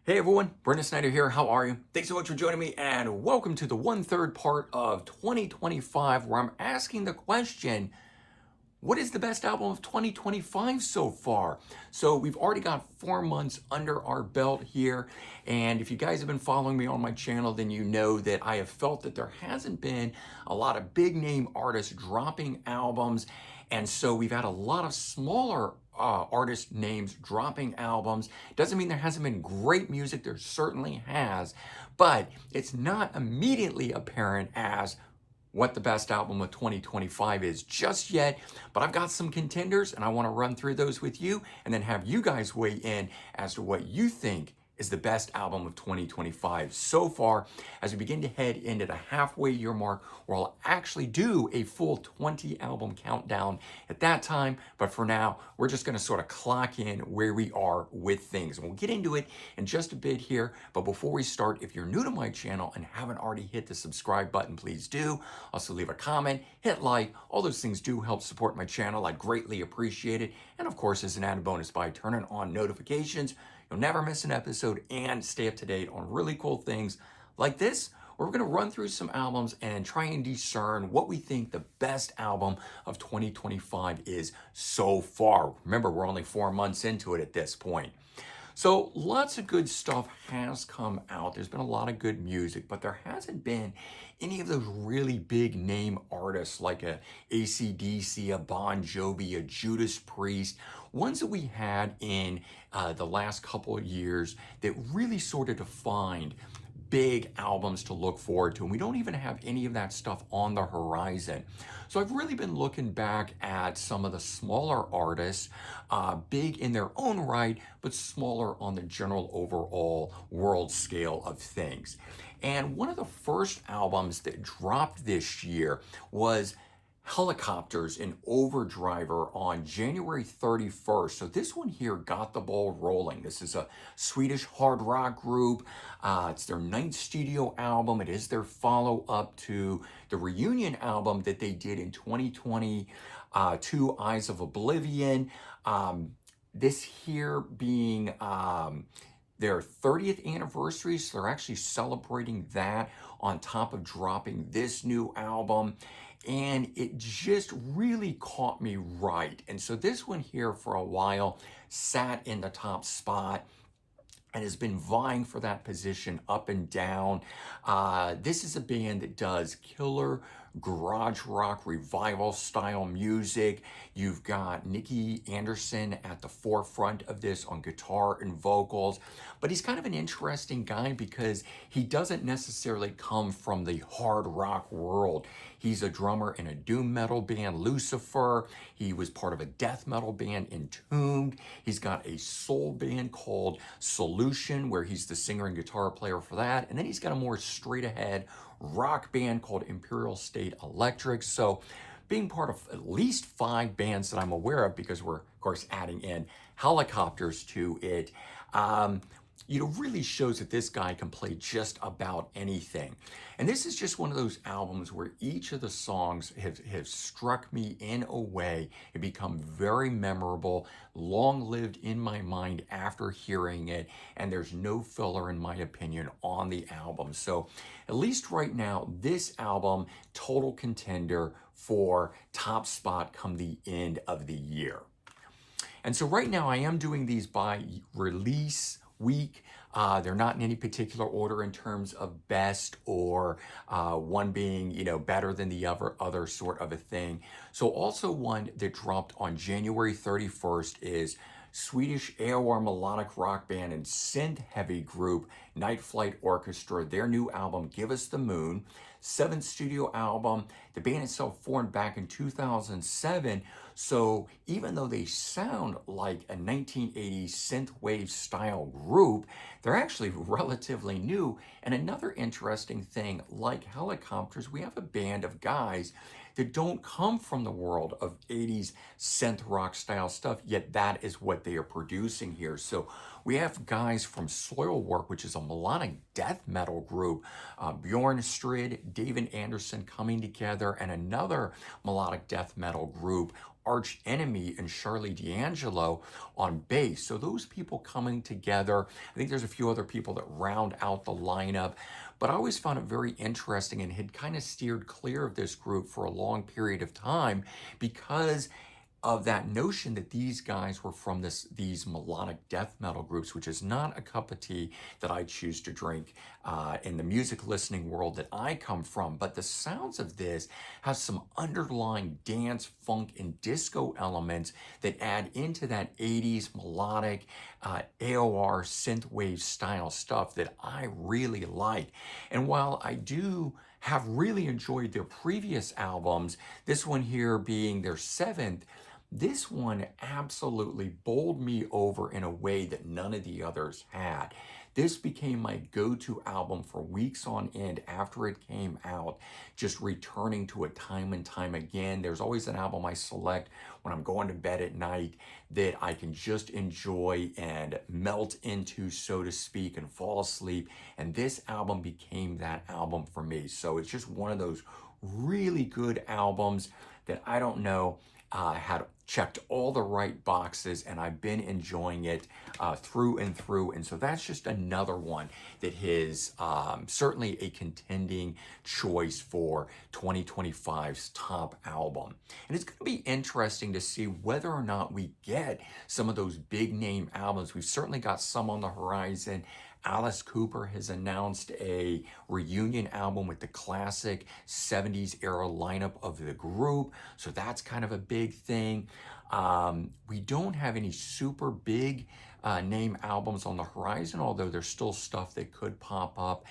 Hey everyone, Brendan Snyder here. How are you? Thanks so much for joining me, and welcome to the 1/3 part of 2025 where I'm asking the question, what is the best album of 2025 so far? So we've already got 4 months under our belt here. And if you guys have been following me on my channel, then you know that I have felt that there hasn't been a lot of big name artists dropping albums. And so we've had a lot of smaller artist names dropping albums. Doesn't mean there hasn't been great music, there certainly has, but it's not immediately apparent as what the best album of 2025 is just yet, but I've got some contenders and I want to run through those with you and then have you guys weigh in as to what you think is the best album of 2025 so far as we begin to head into the halfway year mark where I'll actually do a full 20 album countdown at that time. But for now, we're just going to sort of clock in where we are with things. And we'll get into it in just a bit here. But before we start, if you're new to my channel and haven't already hit the subscribe button, please do. Also leave a comment, hit like, all those things do help support my channel. I'd greatly appreciate it. And of course, as an added bonus, by turning on notifications, you'll never miss an episode and stay up to date on really cool things like this. We're going to run through some albums and try and discern what we think the best album of 2025 is so far. Remember, we're only 4 months into it at this point. So lots of good stuff has come out. There's been a lot of good music, but there hasn't been any of those really big name artists like a AC/DC, a Bon Jovi, a Judas Priest, ones that we had in the last couple of years that really sort of defined big albums to look forward to. And we don't even have any of that stuff on the horizon. So I've really been looking back at some of the smaller artists, big in their own right, but smaller on the general overall world scale of things. And one of the first albums that dropped this year was Helicopters in Overdrive on January 31st. So this one here got the ball rolling. This is a Swedish hard rock group. It's their ninth studio album. It is their follow-up to the reunion album that they did in 2022, Eyes of Oblivion. This here being their 30th anniversary, so they're actually celebrating that on top of dropping this new album. And it just really caught me right. And so this one here for a while sat in the top spot and has been vying for that position up and down. This is a band that does killer garage rock revival style music. You've got Nikki Anderson at the forefront of this on guitar and vocals, but he's kind of an interesting guy because he doesn't necessarily come from the hard rock world. He's a drummer in a doom metal band, Lucifer. He was part of a death metal band, Entombed. He's got a soul band called Solution, where he's the singer and guitar player for that. And then he's got a more straight ahead rock band called Imperial State Electric. So being part of at least 5 bands that I'm aware of, because we're, of course, adding in Helicopters to it, really shows that this guy can play just about anything. And this is just one of those albums where each of the songs have struck me in a way, it become very memorable, long-lived in my mind after hearing it, and there's no filler, in my opinion, on the album. So at least right now, this album, total contender for top spot come the end of the year. And so right now I am doing these by release week. They're not in any particular order in terms of best or one being, better than the other sort of a thing. So also one that dropped on January 31st is Swedish AOR melodic rock band and synth heavy group Night Flight Orchestra, their new album Give Us the Moon, 7th studio album. The band itself formed back in 2007, so even though they sound like a 1980s synthwave style group, they're actually relatively new. And another interesting thing, like Helicopters, we have a band of guys that don't come from the world of 80s synth rock style stuff, yet that is what they are producing here. So We have guys from Soilwork, which is a melodic death metal group, Bjorn Strid, David Anderson coming together, and another melodic death metal group, Arch Enemy and Charlie D'Angelo on bass. So those people coming together. I think there's a few other people that round out the lineup. But I always found it very interesting and had kind of steered clear of this group for a long period of time because of that notion that these guys were from these melodic death metal groups, which is not a cup of tea that I choose to drink in the music listening world that I come from. But the sounds of this have some underlying dance, funk, and disco elements that add into that 80s melodic AOR synthwave style stuff that I really like. And while I do have really enjoyed their previous albums, this one here being their seventh, this one absolutely bowled me over in a way that none of the others had. This became my go-to album for weeks on end after it came out, just returning to it time and time again. There's always an album I select when I'm going to bed at night that I can just enjoy and melt into, so to speak, and fall asleep. And this album became that album for me. So it's just one of those really good albums that I don't know had checked all the right boxes, and I've been enjoying it through and through. And so that's just another one that is certainly a contending choice for 2025's top album. And it's going to be interesting to see whether or not we get some of those big name albums. We've certainly got some on the horizon. Alice Cooper has announced a reunion album with the classic 70s era lineup of the group. So that's kind of a big thing. We don't have any super big name albums on the horizon, although there's still stuff that could pop up.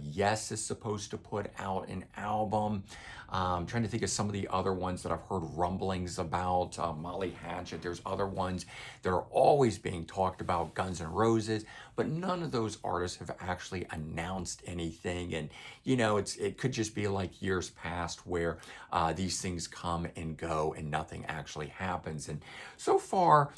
Yes is supposed to put out an album. I'm trying to think of some of the other ones that I've heard rumblings about. Molly Hatchet, there's other ones that are always being talked about, Guns N' Roses, but none of those artists have actually announced anything. And, you know, it could just be like years past where these things come and go and nothing actually happens. And so far,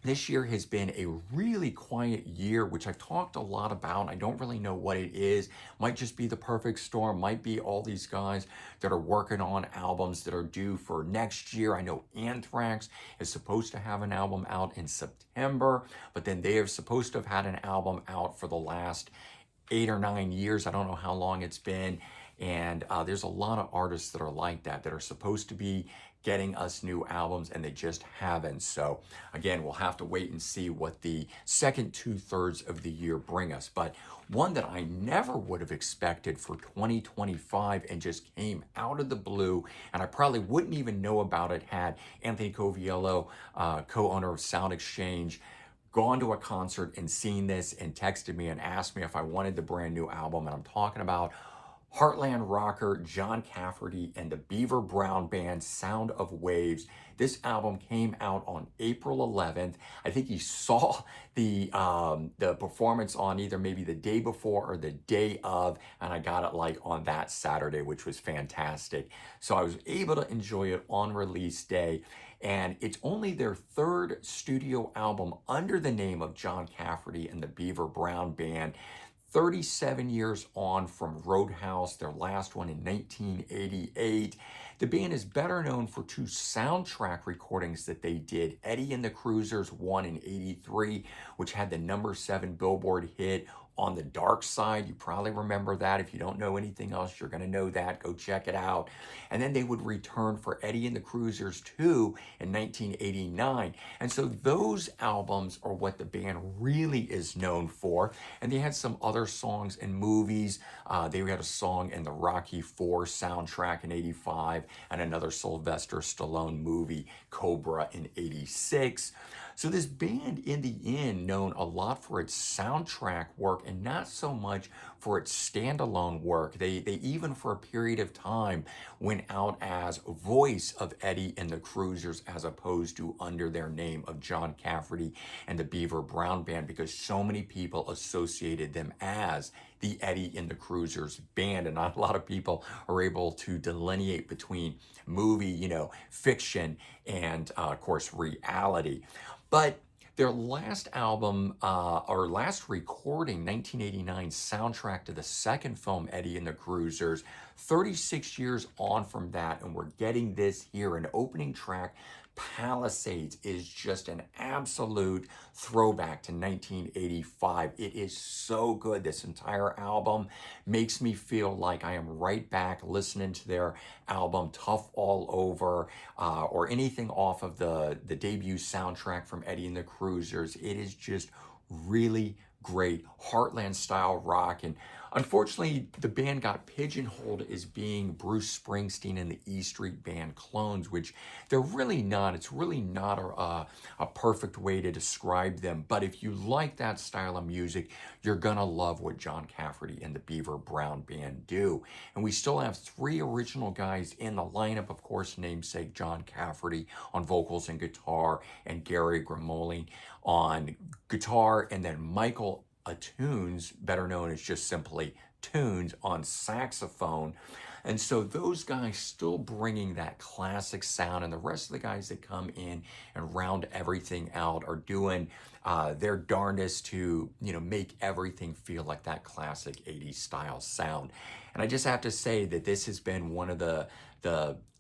this year has been a really quiet year, which I've talked a lot about. I don't really know what it is. Might just be the perfect storm. Might be all these guys that are working on albums that are due for next year. I know Anthrax is supposed to have an album out in September, but then they are supposed to have had an album out for the last 8 or 9 years. I don't know how long it's been. And there's a lot of artists that are like that are supposed to be getting us new albums and they just haven't. So again, we'll have to wait and see what the second 2/3 of the year bring us. But one that I never would have expected for 2025 and just came out of the blue, and I probably wouldn't even know about it had Anthony Coviello, co-owner of Sound Exchange, gone to a concert and seen this and texted me and asked me if I wanted the brand new album. And I'm talking about Heartland rocker John Cafferty and the Beaver Brown Band, Sound of Waves. This album came out on April 11th. I think he saw the performance on either maybe the day before or the day of, and I got it like on that Saturday, which was fantastic. So I was able to enjoy it on release day. And it's only their third studio album under the name of John Cafferty and the Beaver Brown Band. 37 years on from Roadhouse, their last one in 1988. The band is better known for two soundtrack recordings that they did. Eddie and the Cruisers, one in 83, which had the #7 Billboard hit, On the Dark Side. You probably remember that. If you don't know anything else, you're going to know that. Go check it out. And then they would return for Eddie and the Cruisers 2 in 1989. And so those albums are what the band really is known for. And they had some other songs in movies. They had a song in the Rocky IV soundtrack in 85 and another Sylvester Stallone movie, Cobra, in 86. So this band, in the end, known a lot for its soundtrack work and not so much for its standalone work. They even for a period of time went out as voice of Eddie and the Cruisers as opposed to under their name of John Cafferty and the Beaver Brown Band, because so many people associated them as the Eddie and the Cruisers band, and not a lot of people are able to delineate between movie, fiction, and of course reality. But Their last album, or last recording, 1989 soundtrack to the second film, Eddie and the Cruisers, 36 years on from that, and we're getting this here. An opening track, Palisades, is just an absolute throwback to 1985. It is so good. This entire album makes me feel like I am right back listening to their album Tough All Over, or anything off of the debut soundtrack from Eddie and the Cruisers. It is just really great Heartland style rock. And unfortunately, the band got pigeonholed as being Bruce Springsteen and the E Street Band clones, which they're really not. It's really not a perfect way to describe them. But if you like that style of music, you're gonna love what John Cafferty and the Beaver Brown Band do. And we still have three original guys in the lineup, of course, namesake John Cafferty on vocals and guitar, and Gary Grimoli on guitar, and then Michael Tunes, better known as just simply Tunes, on saxophone. And so those guys still bringing that classic sound, and the rest of the guys that come in and round everything out are doing their darndest to, make everything feel like that classic 80s style sound. And I just have to say that this has been one of the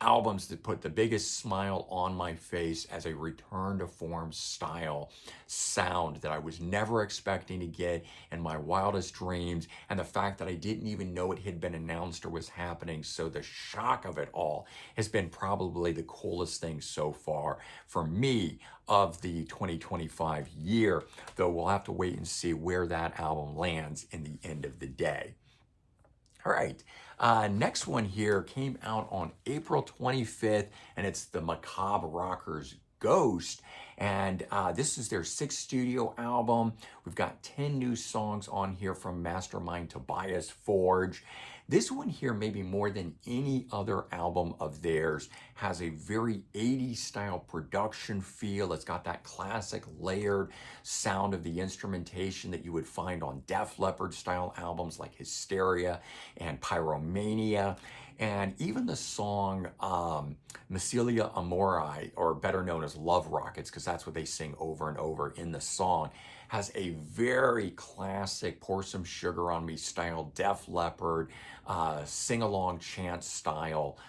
albums that put the biggest smile on my face as a return to form style sound that I was never expecting to get in my wildest dreams, and the fact that I didn't even know it had been announced or was happening. So the shock of it all has been probably the coolest thing so far for me of the 2025 year, though we'll have to wait and see where that album lands in the end of the day. All right, next one here came out on April 25th, and it's the Macabre Rockers Ghost. And this is their sixth studio album. We've got 10 new songs on here from mastermind Tobias Forge. This one here, maybe more than any other album of theirs, has a very 80s style production feel. It's got that classic layered sound of the instrumentation that you would find on Def Leppard style albums like Hysteria and Pyromania. And even the song Misilia Amorai, or better known as Love Rockets, because that's what they sing over and over in the song, has a very classic Pour Some Sugar on Me style Def Leppard sing-along chant style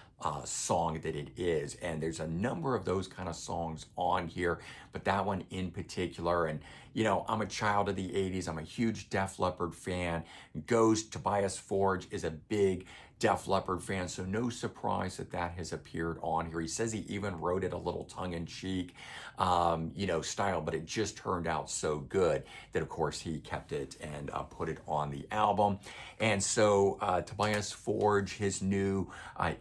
song that it is. And there's a number of those kind of songs on here, but that one in particular. And I'm a child of the 80s. I'm a huge Def Leppard fan. Ghost, Tobias Forge is a big Def Leppard fan, so no surprise that that has appeared on here. He says he even wrote it a little tongue-in-cheek, style, but it just turned out so good that, of course, he kept it and put it on the album. And so Tobias Forge, his new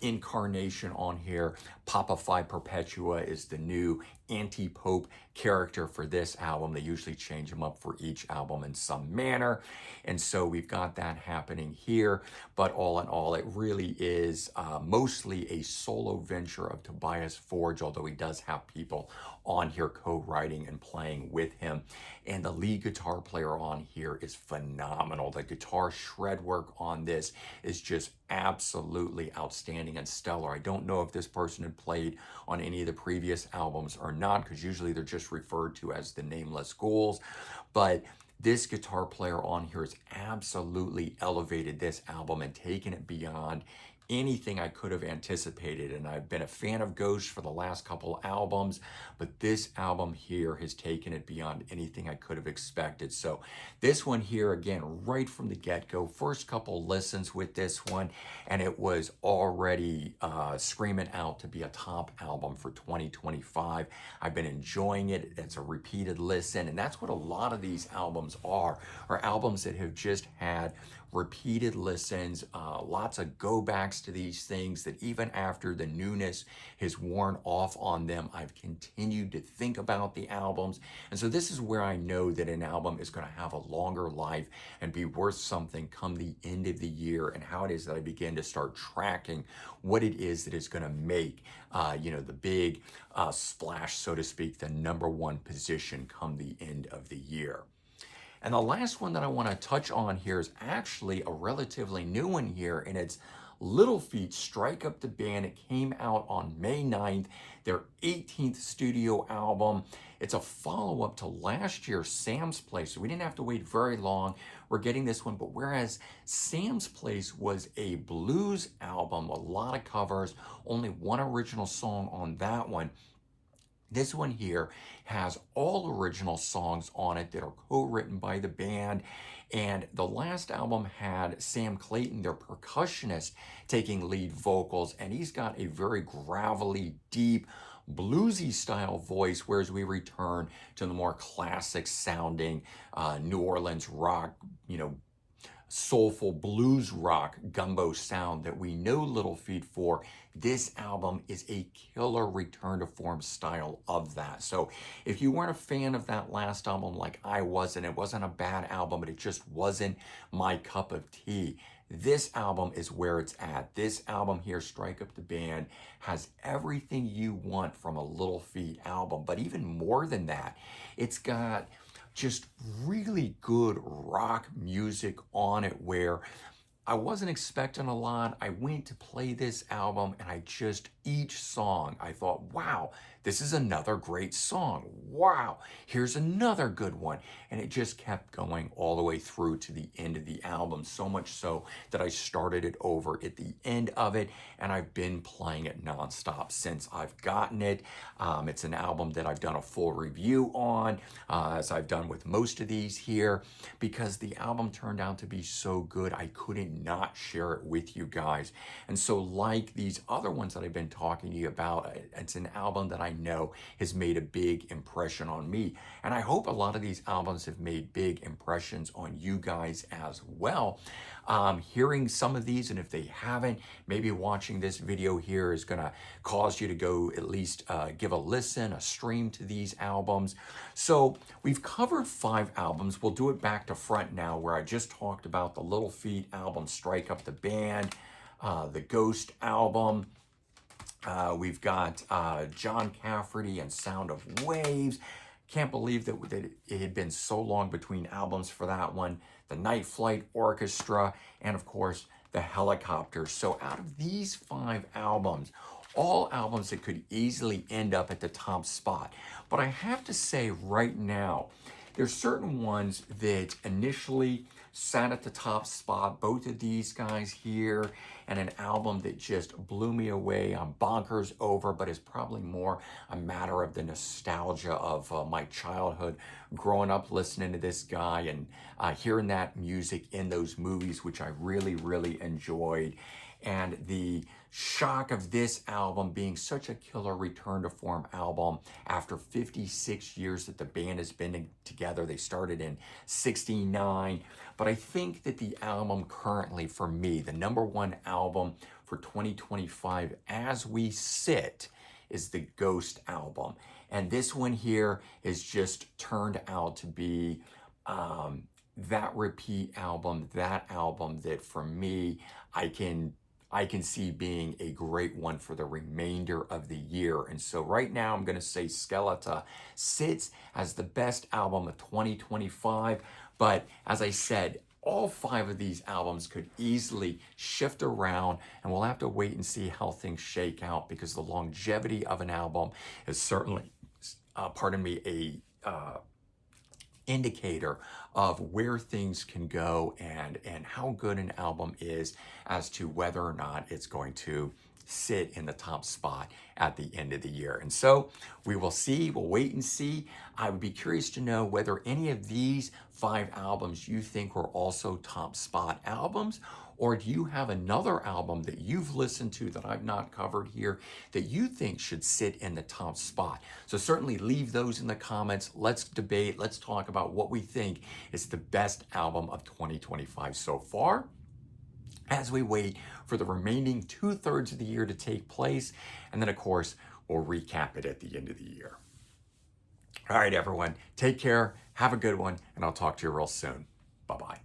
incarnation on here, Papa Phi Perpetua, is the new anti-pope character for this album. They usually change him up for each album in some manner, and so we've got that happening here. But all in all, it really is mostly a solo venture of Tobias Forge, although he does have people on here co-writing and playing with him. And the lead guitar player on here is phenomenal. The guitar shred work on this is just absolutely outstanding and stellar. I don't know if this person had played on any of the previous albums or not, because usually they're just referred to as the Nameless Ghouls, but this guitar player on here has absolutely elevated this album and taken it beyond anything I could have anticipated. And I've been a fan of Ghost for the last couple albums, but this album here has taken it beyond anything I could have expected. So this one here, again, right from the get-go, first couple listens with this one, and it was already screaming out to be a top album for 2025. I've been enjoying it. It's a repeated listen, and that's what a lot of these albums are albums that have just had repeated listens, lots of go backs to these things that even after the newness has worn off on them, I've continued to think about the albums. And so this is where I know that an album is going to have a longer life and be worth something come the end of the year, and how it is that I begin to start tracking what it is that is going to make, the big splash, so to speak, the number one position come the end of the year. And the last one that I want to touch on here is actually a relatively new one here, and it's Little Feat, Strike Up the Band. It came out on May 9th, their 18th studio album. It's a follow-up to last year's Sam's Place, so we didn't have to wait very long. We're getting this one, but whereas Sam's Place was a blues album, a lot of covers, only one original song on that one, this one here has all original songs on it that are co-written by the band. And the last album had Sam Clayton, their percussionist, taking lead vocals, and he's got a very gravelly, deep, bluesy style voice, whereas we return to the more classic sounding New Orleans rock, soulful blues rock gumbo sound that we know Little Feat for. This album is a killer return to form style of that. So if you weren't a fan of that last album like I wasn't, it wasn't a bad album, but it just wasn't my cup of tea. This album is where it's at. This album here, Strike Up the Band, has everything you want from a Little Feat album, but even more than that, it's got just really good rock music on it where I wasn't expecting a lot. I went to play this album and each song, I thought, wow, this is another great song. Wow, here's another good one. And it just kept going all the way through to the end of the album, so much so that I started it over at the end of it, and I've been playing it nonstop since I've gotten it. It's an album that I've done a full review on, as I've done with most of these here, because the album turned out to be so good, I couldn't not share it with you guys. And so like these other ones that I've been talking to you about, it's an album that I know has made a big impression on me. And I hope a lot of these albums have made big impressions on you guys as well. Hearing some of these, and if they haven't, maybe watching this video here is gonna cause you to go at least give a listen, a stream to these albums. So we've covered 5 albums. We'll do it back to front now, where I just talked about the Little Feat album, Strike Up the Band, the Ghost album. We've got John Cafferty and Sound of Waves. Can't believe that it had been so long between albums for that one. The Night Flight Orchestra, and of course, the Helicopters. So out of these 5 albums, all albums that could easily end up at the top spot. But I have to say right now, there's certain ones that initially sat at the top spot, both of these guys here, and an album that just blew me away. I'm bonkers over, but it's probably more a matter of the nostalgia of my childhood, growing up listening to this guy and hearing that music in those movies, which I really, really enjoyed. And the shock of this album being such a killer return to form album after 56 years that the band has been together. They started in '69, but I think that the album currently, for me, the #1 album for 2025 as we sit, is the Ghost album. And this one here is just turned out to be that repeat album, that album that for me, I can see being a great one for the remainder of the year. And so right now I'm going to say Skeletor sits as the best album of 2025. But as I said, all 5 of these albums could easily shift around, and we'll have to wait and see how things shake out, because the longevity of an album is certainly, a indicator of where things can go and how good an album is as to whether or not it's going to sit in the top spot at the end of the year. And so we will see, we'll wait and see. I would be curious to know whether any of these 5 albums you think were also top spot albums, or do you have another album that you've listened to that I've not covered here that you think should sit in the top spot? So certainly leave those in the comments. Let's debate, let's talk about what we think is the best album of 2025 so far, as we wait for the remaining 2/3 of the year to take place. And then, of course, we'll recap it at the end of the year. All right, everyone, take care, have a good one, and I'll talk to you real soon. Bye-bye.